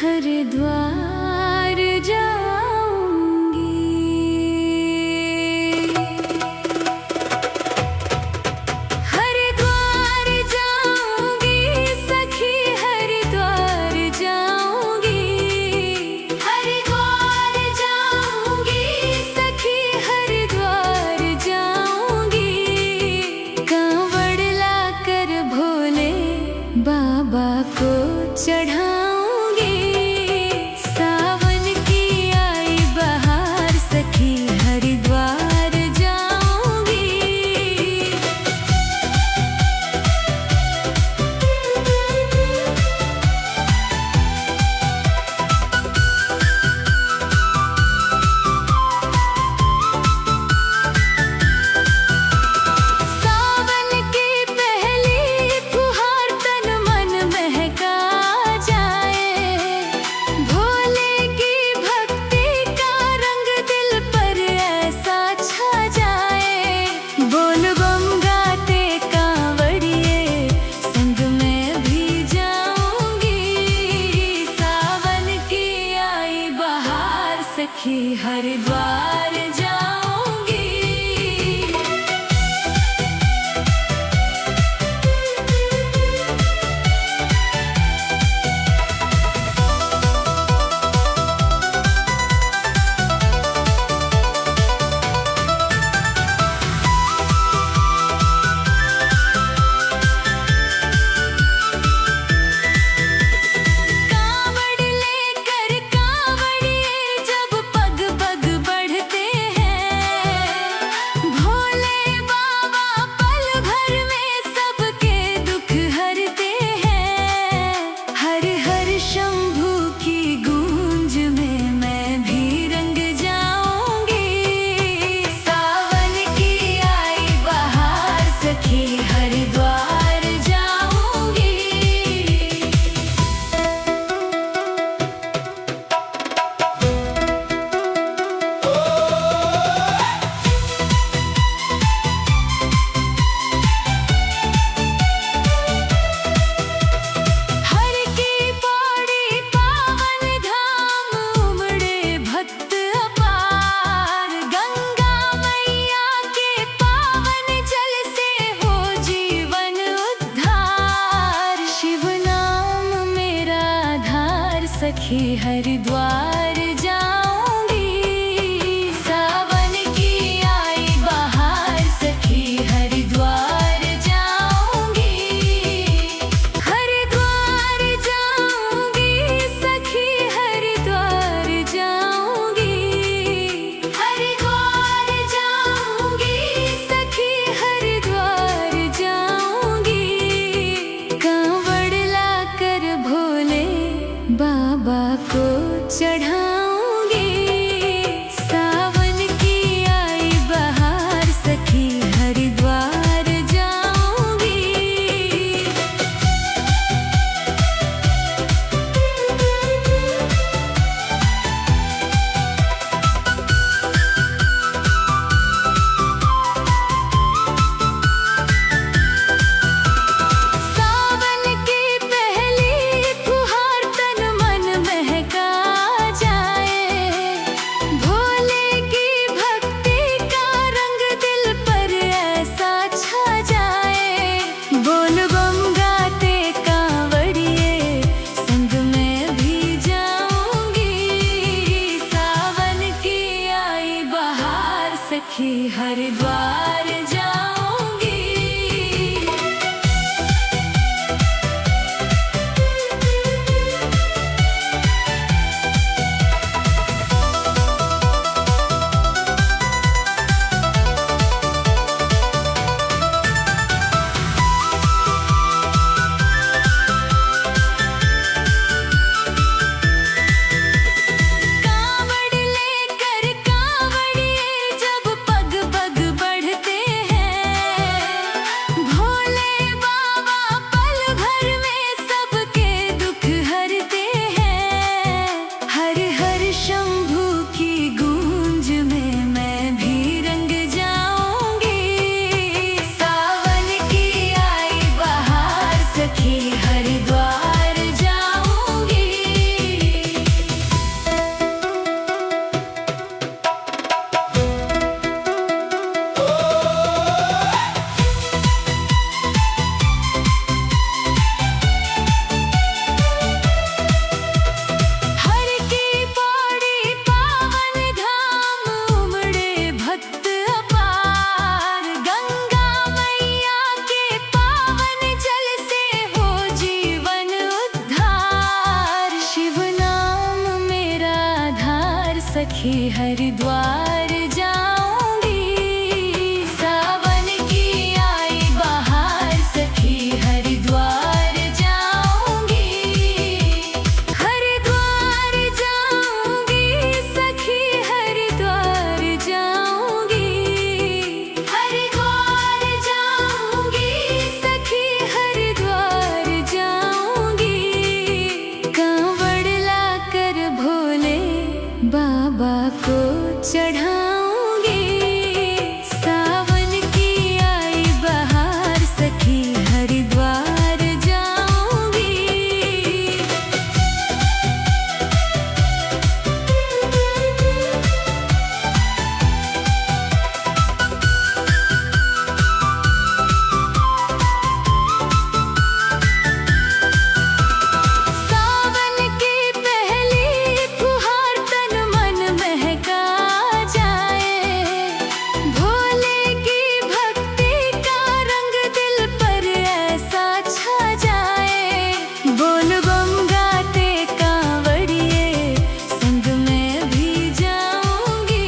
हरिद्वार जाऊंगी। हरिद्वार जाऊंगी सखी, हरिद्वार जाऊंगी। हरिद्वार जाऊंगी सखी, हरिद्वार जाऊंगी। कांवड़ लाकर भोले बाबा को चढ़ा सखी, हरिद्वार जाऊंगी। सखी, हरिद्वार जाऊंगी। सावन की आई बहार सखी, हरिद्वार जाऊंगी। हरिद्वार जाऊंगी सखी, हरिद्वार जाऊंगी। हरिद्वार जाऊंगी सखी, हरिद्वार जाऊंगी। कांवड़ लाकर भोले बाबा को चढ़ाऊंगी। सावन की आई बहार सखी, हरिद्वार जाऊंगी। सावन की पहली फुहार तन मन महका जाए। सखी हरिद्वार जाऊंगी। सावन की आई बहार सखी हरिद्वार जाऊंगी। हरिद्वार जाऊंगी सखी हरिद्वार जाऊंगी। हरिद्वार जाऊंगी सखी हरिद्वार जाऊंगी। कांवड़ लाकर भोले बाबा को चढ़ाऊंगी। सावन की आई बहार सखी हरिद्वार जाऊंगी। सावन की पहली फुहार तन मन महका जाए। भोले की भक्ति का रंग दिल पर ऐसा छा जाए। बोल बम गाते कांवड़िए संग में भी जाऊंगी।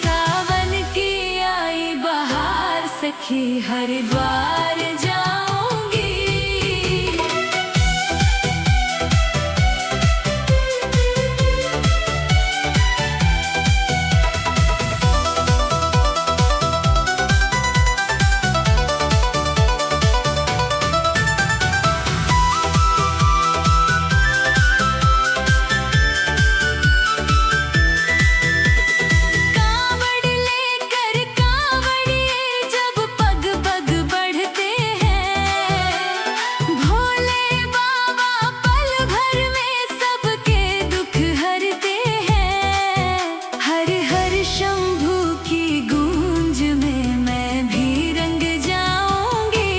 सावन की आई बहार सखी हरिद्वार जाऊंगी। कांवड़ लेकर कांवड़िए जब पग पग बढ़ते हैं। भोले बाबा पल भर में सबके दुख हरते हैं। हर हर शंभू की गूंज में मैं भी रंग जाऊंगी।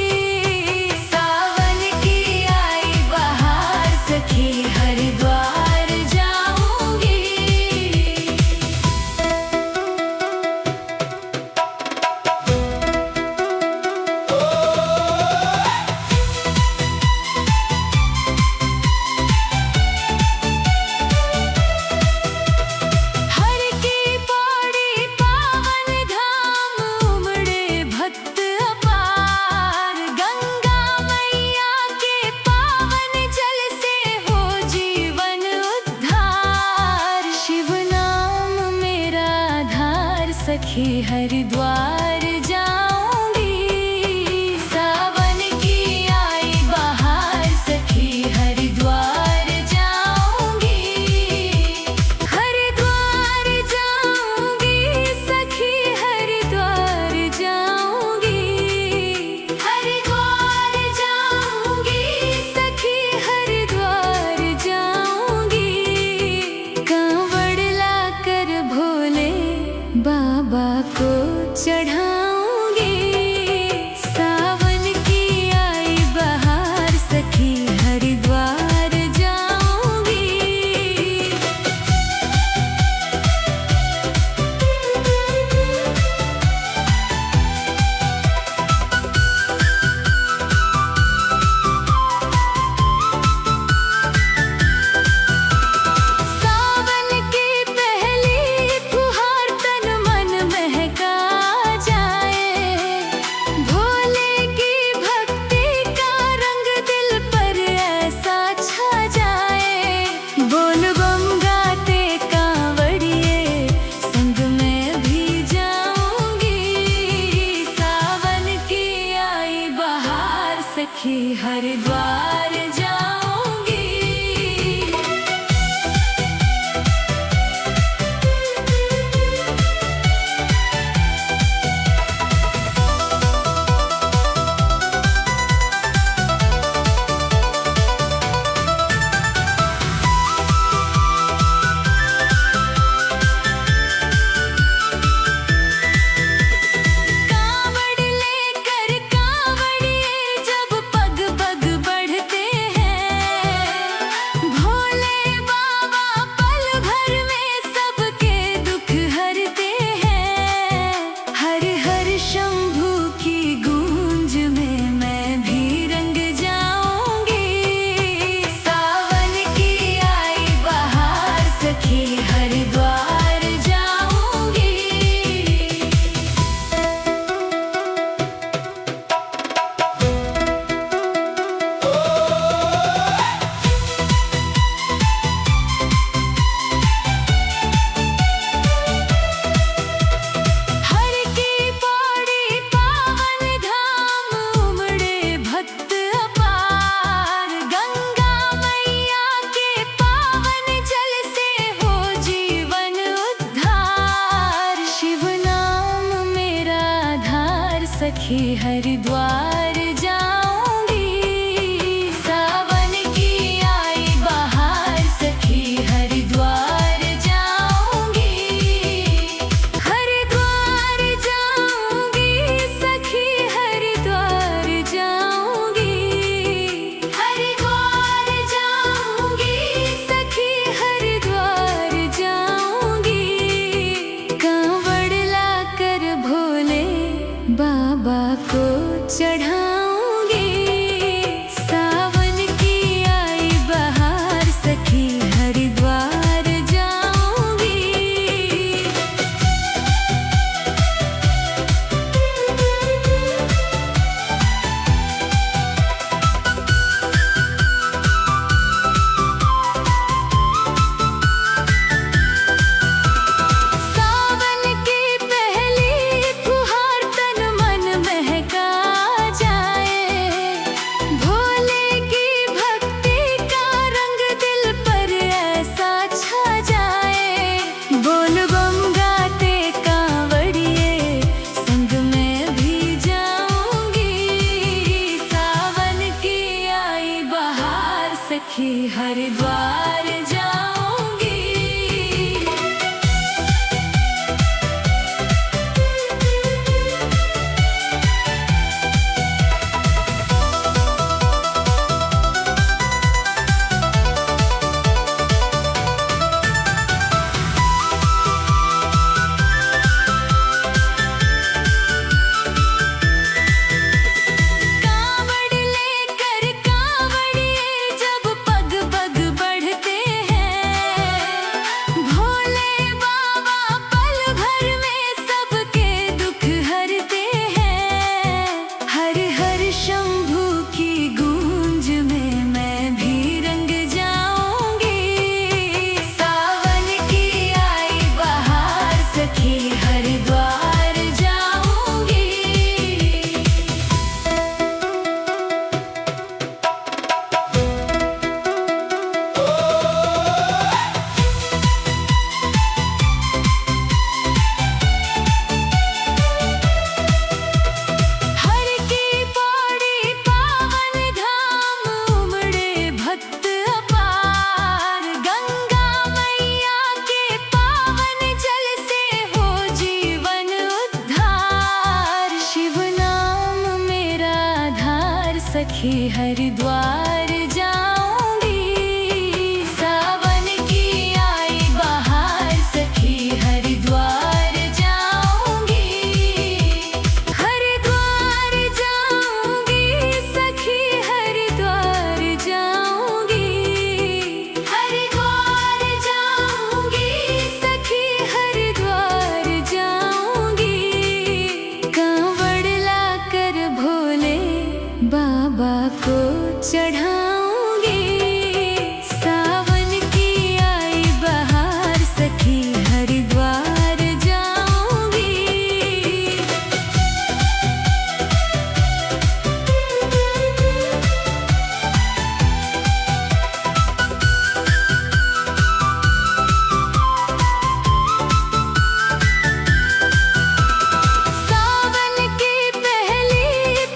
सावन की आई बहार सखी हरिद्वार जाऊंगी। हर की पौड़ी पावन धाम उमड़े भक्त अपार। गंगा मैया के पावन जल से हो जीवन उद्धार। शिव नाम मेरा आधार सखी हरिद्वार जाऊंगी। सावन की आई बहार सखी हरिद्वार जाऊंगी। हरिद्वार जाऊंगी सखी हरिद्वार जाऊंगी। हरिद्वार जाऊंगी सखी हरिद्वार जाऊंगी। कांवड़ लाकर भोले बाबा को हरिद्वार जाऊंगी। सावन की आई बहार सखी हरिद्वार जाऊंगी। हरिद्वार जाऊंगी सखी हरिद्वार जाऊंगी। हरिद्वार जाऊंगी सखी हरिद्वार जाऊंगी। कांवड़ लाकर भोले बाबा को चढ़ाऊंगी। सावन की आई बहार सखी हरिद्वार जाऊंगी। सावन की पहली फुहार तन मन महका जाए। भोले की भक्ति का रंग दिल पर ऐसा छा जाए। बोल बम गाते कांवड़िए संग में भी जाऊंगी। सावन की आई बहार सखी हरिद्वार जाऊंगी। कांवड़ लेकर कांवड़िए जब पग पग बढ़ते हैं। भोले बाबा पल भर में सबके दुख हरते हैं। हर हर शंभू की गूंज में मैं भी रंग जाऊंगी। सावन की आई बहार सखी हरिद्वार जाऊंगी। हर की पौड़ी पावन धाम उमड़े भक्त अपार। गंगा मैया के पावन जल से हो जीवन उद्धार। शिव नाम मेरा आधार सखी हरिद्वार जाऊंगी। सावन की आई बहार सखी हरिद्वार जाऊंगी। हरिद्वार जाऊंगी सखी हरिद्वार जाऊंगी। हरिद्वार जाऊंगी सखी हरिद्वार जाऊंगी। कांवड़ लाकर भोले बाबा को चढ़ाऊंगी। सावन की आई बहार सखी हरिद्वार जाऊंगी। सावन की पहली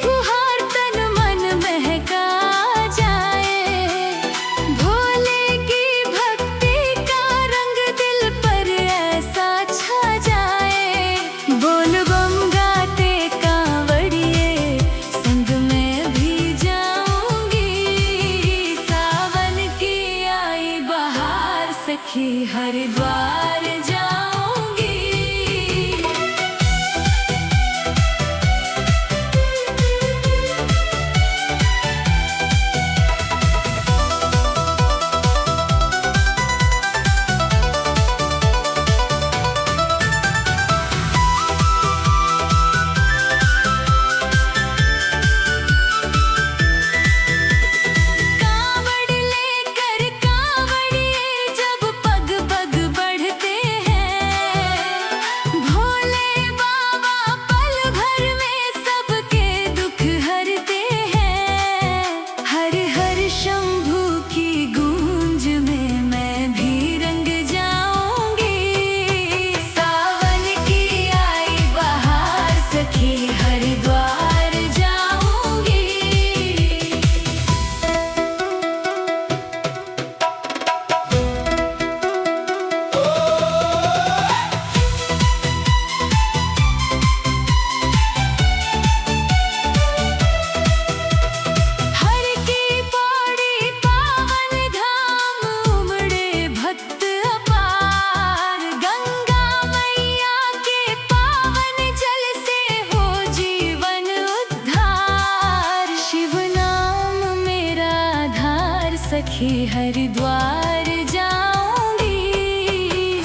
फुहार तन मन महका जाए। भोले की भक्ति का रंग दिल पर ऐसा छा जाए। बोल बम गाते कांवड़िए संग में भी जाऊंगी। सावन की आई बहार सखी हरिद्वार जाऊंगी। कांवड़ लेकर कांवड़िए जब पग पग बढ़ते हैं। हरिद्वार जाऊंगी।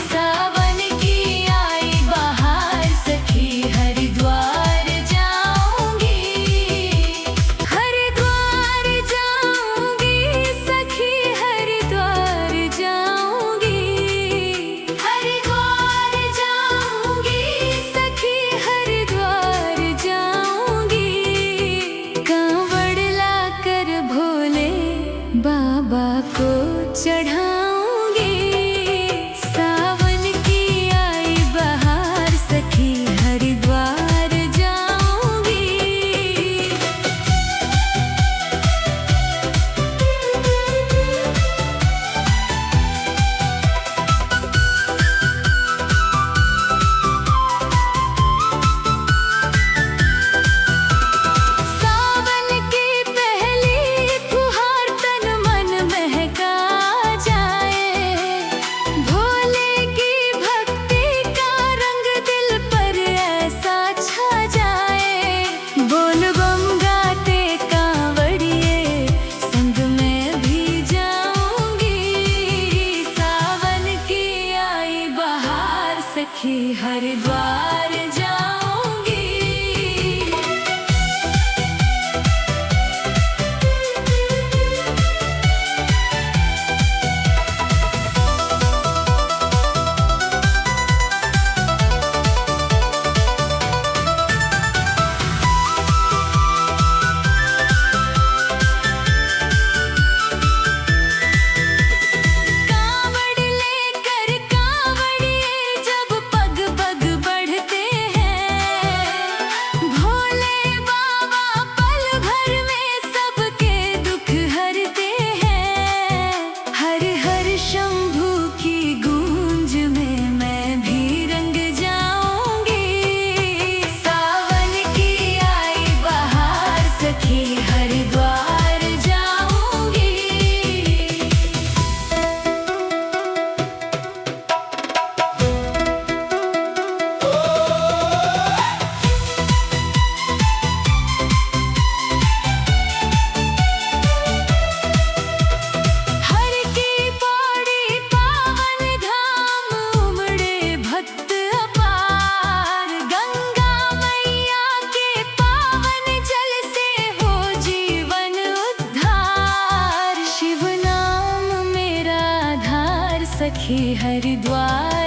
सावन की आई बहार सखी हरिद्वार जाऊंगी। हरिद्वार जाऊंगी सखी हरिद्वार जाऊंगी। हरिद्वार जाऊंगी सखी हरिद्वार जाऊंगी। कांवड़ लाकर भोले बाबा को चढ़ाऊंगी। सावन की आई बहार सखी हरिद्वार जाऊंगी। सावन की पहली फुहार तन मन महका जाए। भोले की भक्ति का रंग दिल पर ऐसा छा जाए। बोल बम गाते कांवड़िए संग में भी जाऊंगी। सावन की आई बहार सखी हरिद्वार जाऊंगी। कांवड़ लेकर कांवड़िए जब पग पग बढ़ते हैं। भोले बाबा पल भर में सबके दुख हरते हैं। हर हर शंभू की गूंज में मैं भी रंग जाऊंगी। सावन की आई बहार सखी हरिद्वार जाऊंगी। हर की पौड़ी पावन धाम उमड़े भक्त अपार। गंगा मैया के पावन जल से हो जीवन उद्धार। शिव नाम मेरा आधार सखी हरिद्वार